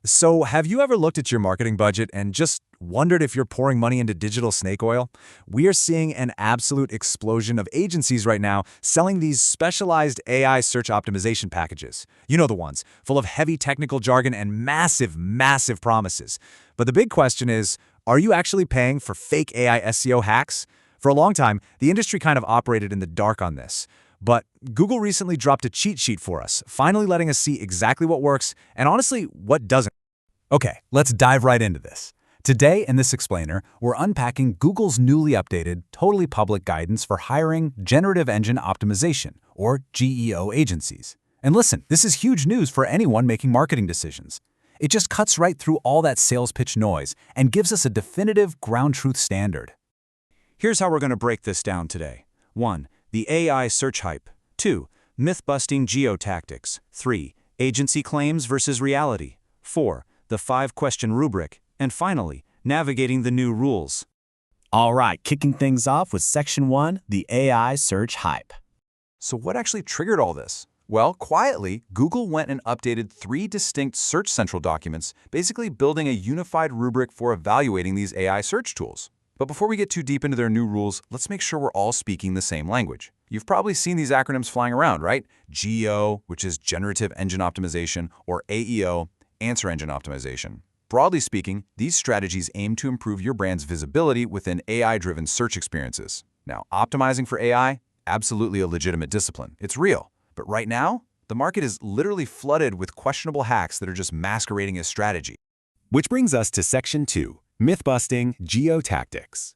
So, have you ever looked at your marketing budget and just wondered if you're pouring money into digital snake oil? We are seeing an absolute explosion of agencies right now selling these specialized AI search optimization packages. You know the ones, full of heavy technical jargon and massive, massive promises. But the big question is, are you actually paying for fake AI SEO hacks? For a long time, the industry kind of operated in the dark on this. But Google recently dropped a cheat sheet for us, finally letting us see exactly what works and honestly, what doesn't. Okay, let's dive right into this. Today in this explainer, we're unpacking Google's newly updated, totally public guidance for hiring generative engine optimization, or GEO agencies. And listen, this is huge news for anyone making marketing decisions. It just cuts right through all that sales pitch noise and gives us a definitive ground truth standard. Here's how we're going to break this down today. 1. The AI search hype. 2. Myth-busting geotactics. 3. Agency claims versus reality. 4. The 5-question rubric. And finally, navigating the new rules. All right, kicking things off with Section 1, the AI search hype. So what actually triggered all this? Well, quietly, Google went and updated 3 distinct Search Central documents, basically building a unified rubric for evaluating these AI search tools. But before we get too deep into their new rules, let's make sure we're all speaking the same language. You've probably seen these acronyms flying around, right? GEO, which is Generative Engine Optimization, or AEO, Answer Engine Optimization. Broadly speaking, these strategies aim to improve your brand's visibility within AI-driven search experiences. Now, optimizing for AI? Absolutely a legitimate discipline. It's real. But right now, the market is literally flooded with questionable hacks that are just masquerading as strategy. Which brings us to Section 2, Myth-busting geotactics.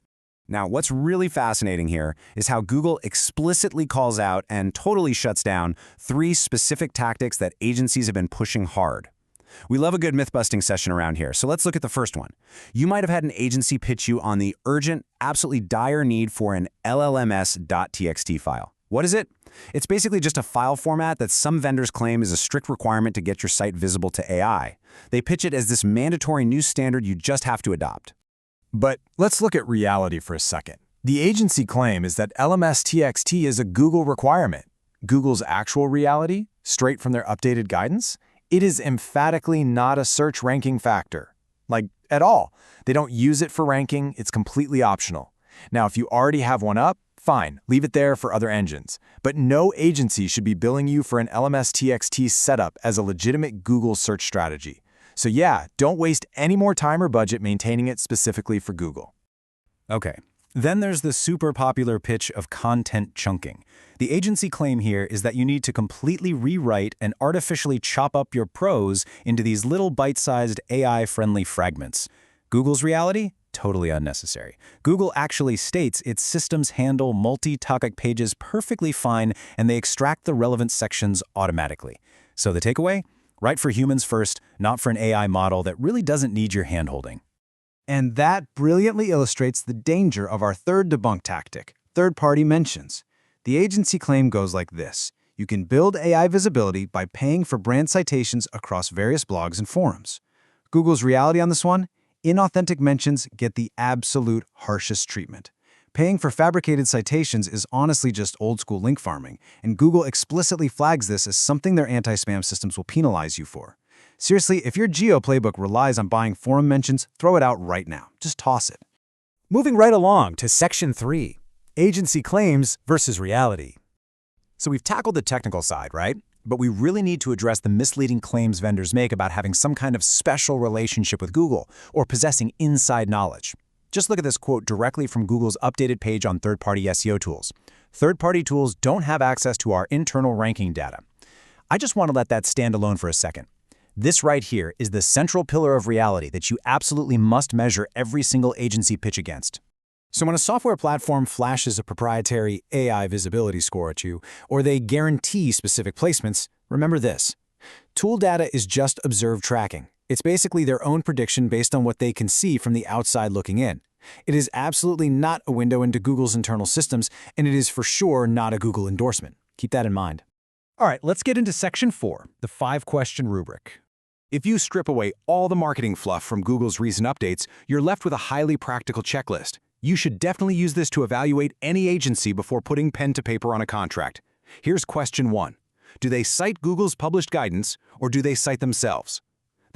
Now, what's really fascinating here is how Google explicitly calls out and totally shuts down 3 specific tactics that agencies have been pushing hard. We love a good myth-busting session around here, so let's look at the first one. You might have had an agency pitch you on the urgent, absolutely dire need for an llms.txt file. What is it? It's basically just a file format that some vendors claim is a strict requirement to get your site visible to AI. They pitch it as this mandatory new standard you just have to adopt. But let's look at reality for a second. The agency claim is that llms.txt is a Google requirement. Google's actual reality, straight from their updated guidance, it is emphatically not a search ranking factor. Like, at all. They don't use it for ranking, it's completely optional. Now, if you already have one up, fine, leave it there for other engines. But no agency should be billing you for an llms.txt setup as a legitimate Google search strategy. So yeah, don't waste any more time or budget maintaining it specifically for Google. Okay, then there's the super popular pitch of content chunking. The agency claim here is that you need to completely rewrite and artificially chop up your prose into these little bite-sized AI-friendly fragments. Google's reality? Totally unnecessary. Google actually states its systems handle multi-topic pages perfectly fine and they extract the relevant sections automatically. So the takeaway? Write for humans first, not for an AI model that really doesn't need your handholding. And that brilliantly illustrates the danger of our third debunk tactic, third-party mentions. The agency claim goes like this. You can build AI visibility by paying for brand citations across various blogs and forums. Google's reality on this one? Inauthentic mentions get the absolute harshest treatment. Paying for fabricated citations is honestly just old-school link farming, and Google explicitly flags this as something their anti-spam systems will penalize you for. Seriously, if your geo playbook relies on buying forum mentions, throw it out right now. Just toss it. Moving right along to Section 3, Agency Claims versus Reality. So we've tackled the technical side, right? But we really need to address the misleading claims vendors make about having some kind of special relationship with Google or possessing inside knowledge. Just look at this quote directly from Google's updated page on third-party SEO tools. Third-party tools don't have access to our internal ranking data. I just want to let that stand alone for a second. This right here is the central pillar of reality that you absolutely must measure every single agency pitch against. So when a software platform flashes a proprietary AI visibility score at you, or they guarantee specific placements, remember this. Tool data is just observed tracking. It's basically their own prediction based on what they can see from the outside looking in. It is absolutely not a window into Google's internal systems, and it is for sure not a Google endorsement. Keep that in mind. All right, let's get into Section 4, the 5-question rubric. If you strip away all the marketing fluff from Google's recent updates, you're left with a highly practical checklist. You should definitely use this to evaluate any agency before putting pen to paper on a contract. Here's question 1. Do they cite Google's published guidance, or do they cite themselves?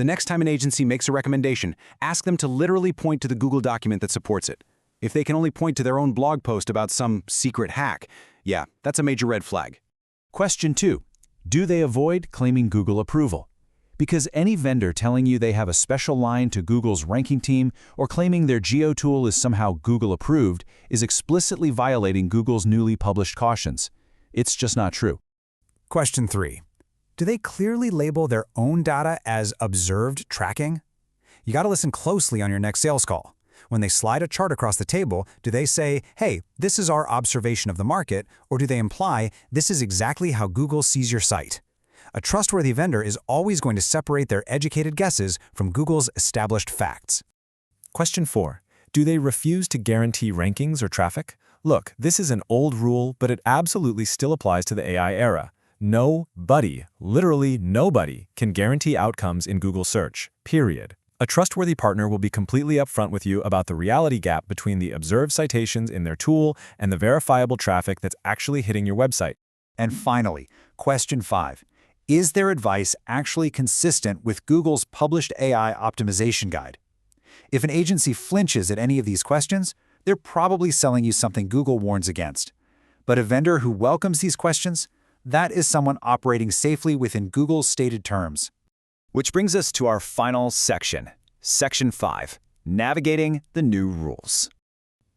The next time an agency makes a recommendation, ask them to literally point to the Google document that supports it. If they can only point to their own blog post about some secret hack, yeah, that's a major red flag. Question 2. Do they avoid claiming Google approval? Because any vendor telling you they have a special line to Google's ranking team or claiming their GEO tool is somehow Google approved is explicitly violating Google's newly published cautions. It's just not true. Question 3. Do they clearly label their own data as observed tracking? You got to listen closely on your next sales call. When they slide a chart across the table, do they say, hey, this is our observation of the market, or do they imply this is exactly how Google sees your site? A trustworthy vendor is always going to separate their educated guesses from Google's established facts. Question 4. Do they refuse to guarantee rankings or traffic? Look, this is an old rule, but it absolutely still applies to the AI era. Nobody, literally nobody, can guarantee outcomes in Google search, period. A trustworthy partner will be completely upfront with you about the reality gap between the observed citations in their tool and the verifiable traffic that's actually hitting your website. And finally, question 5. Is their advice actually consistent with Google's published AI optimization guide? If an agency flinches at any of these questions, they're probably selling you something Google warns against. But a vendor who welcomes these questions, that is someone operating safely within Google's stated terms. Which brings us to our final section, Section 5, Navigating the New Rules.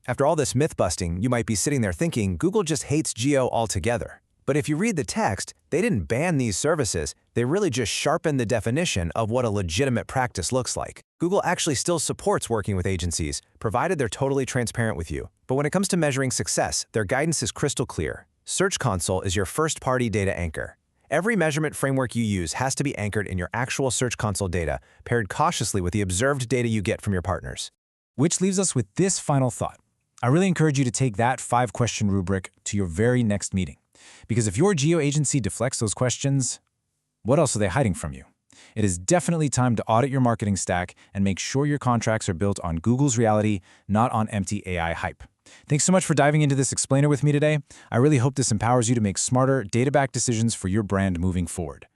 After all this myth-busting, you might be sitting there thinking Google just hates GEO altogether. But if you read the text, they didn't ban these services, they really just sharpened the definition of what a legitimate practice looks like. Google actually still supports working with agencies, provided they're totally transparent with you. But when it comes to measuring success, their guidance is crystal clear. Search Console is your first-party data anchor. Every measurement framework you use has to be anchored in your actual Search Console data, paired cautiously with the observed data you get from your partners. Which leaves us with this final thought. I really encourage you to take that 5-question rubric to your very next meeting. Because if your GEO agency deflects those questions, what else are they hiding from you? It is definitely time to audit your marketing stack and make sure your contracts are built on Google's reality, not on empty AI hype. Thanks so much for diving into this explainer with me today. I really hope this empowers you to make smarter, data-backed decisions for your brand moving forward.